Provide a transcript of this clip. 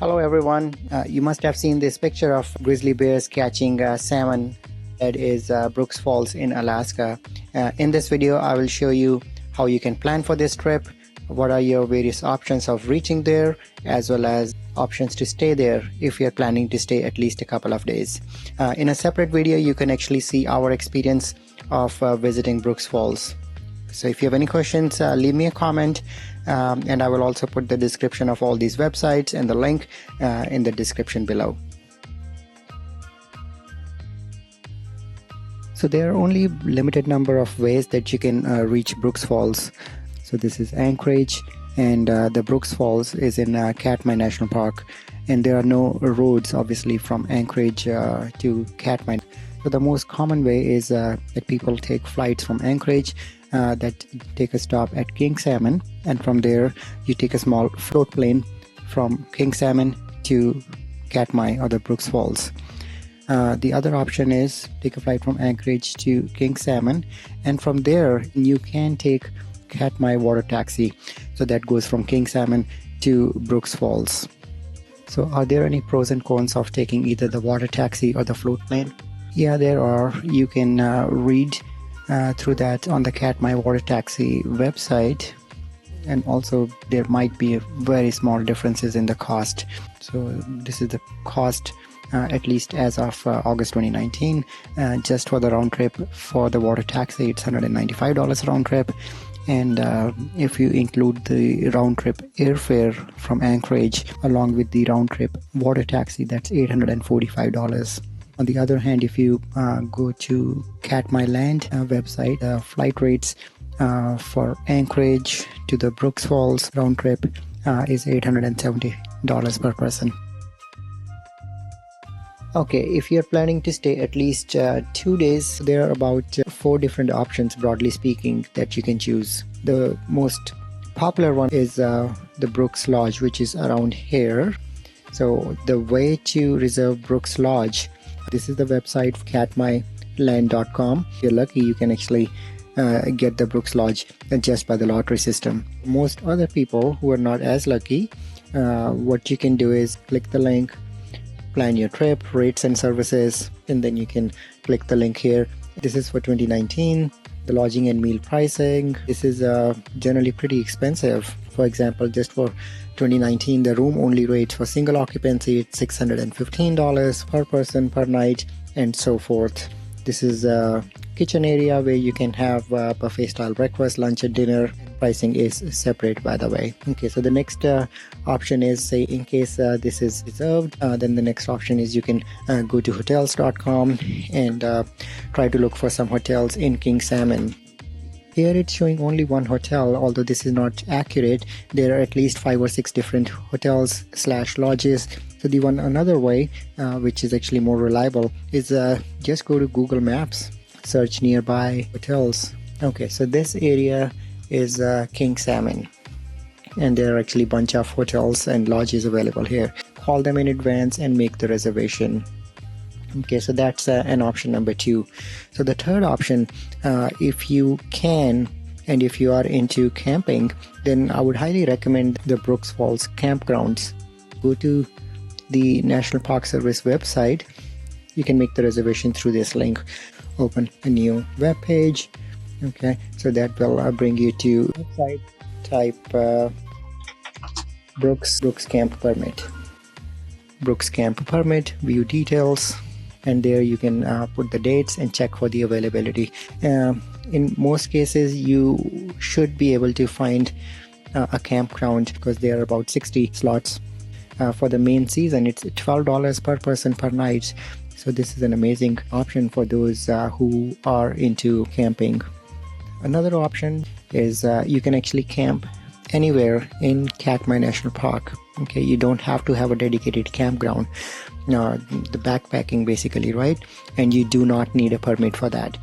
Hello everyone. You must have seen this picture of grizzly bears catching salmon. That is Brooks Falls in Alaska. In this video I will show you how you can plan for this trip, what are your various options of reaching there, as well as options to stay there if you're planning to stay at least a couple of days. In a separate video you can actually see our experience of visiting Brooks Falls. So if you have any questions, leave me a comment, and I will also put the description of all these websites and the link in the description below. So there are only limited number of ways that you can reach Brooks Falls. So this is Anchorage, and the Brooks Falls is in Katmai National Park, and there are no roads obviously from Anchorage to Katmai. So the most common way is that people take flights from Anchorage that take a stop at King Salmon, and from there you take a small float plane from King Salmon to Katmai or the Brooks Falls. The other option is take a flight from Anchorage to King Salmon, and from there you can take Katmai water taxi. So that goes from King Salmon to Brooks Falls. So are there any pros and cons of taking either the water taxi or the float plane? Yeah, there are. You can read through that on the Katmai water taxi website, and also there might be very small differences in the cost. So this is the cost at least as of August 2019, just for the round trip. For the water taxi it's $195 round trip, and if you include the round trip airfare from Anchorage along with the round trip water taxi, that's $845. On the other hand, if you go to Katmai Land website, flight rates for Anchorage to the Brooks Falls round trip is $870 per person. Okay, if you're planning to stay at least 2 days, there are about 4 different options, broadly speaking, that you can choose. The most popular one is the Brooks Lodge, which is around here. So the way to reserve Brooks Lodge, this is the website katmailand.com. If you're lucky, you can actually get the Brooks Lodge just by the lottery system. Most other people who are not as lucky, what you can do is click the link, plan your trip, rates and services, and then you can click the link here. This is for 2019, the lodging and meal pricing. This is generally pretty expensive. For example, just for 2019, the room only rates for single occupancy it's $615 per person per night, and so forth. This is a kitchen area where you can have buffet style breakfast, lunch and dinner. Pricing is separate, by the way. Okay, so the next option is, say in case this is reserved, then the next option is you can go to hotels.com and try to look for some hotels in King Salmon. Here it's showing only one hotel, although this is not accurate. There are at least 5 or 6 different hotels / lodges. So the another way, which is actually more reliable, is just go to Google Maps, search nearby hotels. Okay, so this area is King Salmon, and there are actually a bunch of hotels and lodges available here. Call them in advance and make the reservation. Okay, so that's an option number 2. So the third option, if you can and if you are into camping, then I would highly recommend the Brooks Falls campgrounds. Go to the National Park Service website. You can make the reservation through this link. Open a new web page. Okay, so that will bring you to website. Type Brooks Camp Permit. Brooks Camp Permit, view details, and there you can put the dates and check for the availability. In most cases you should be able to find a campground, because there are about 60 slots. For the main season it's $12 per person per night. So this is an amazing option for those who are into camping. Another option is you can actually camp anywhere in Katmai National Park. Okay, you don't have to have a dedicated campground, the backpacking basically, right? And you do not need a permit for that.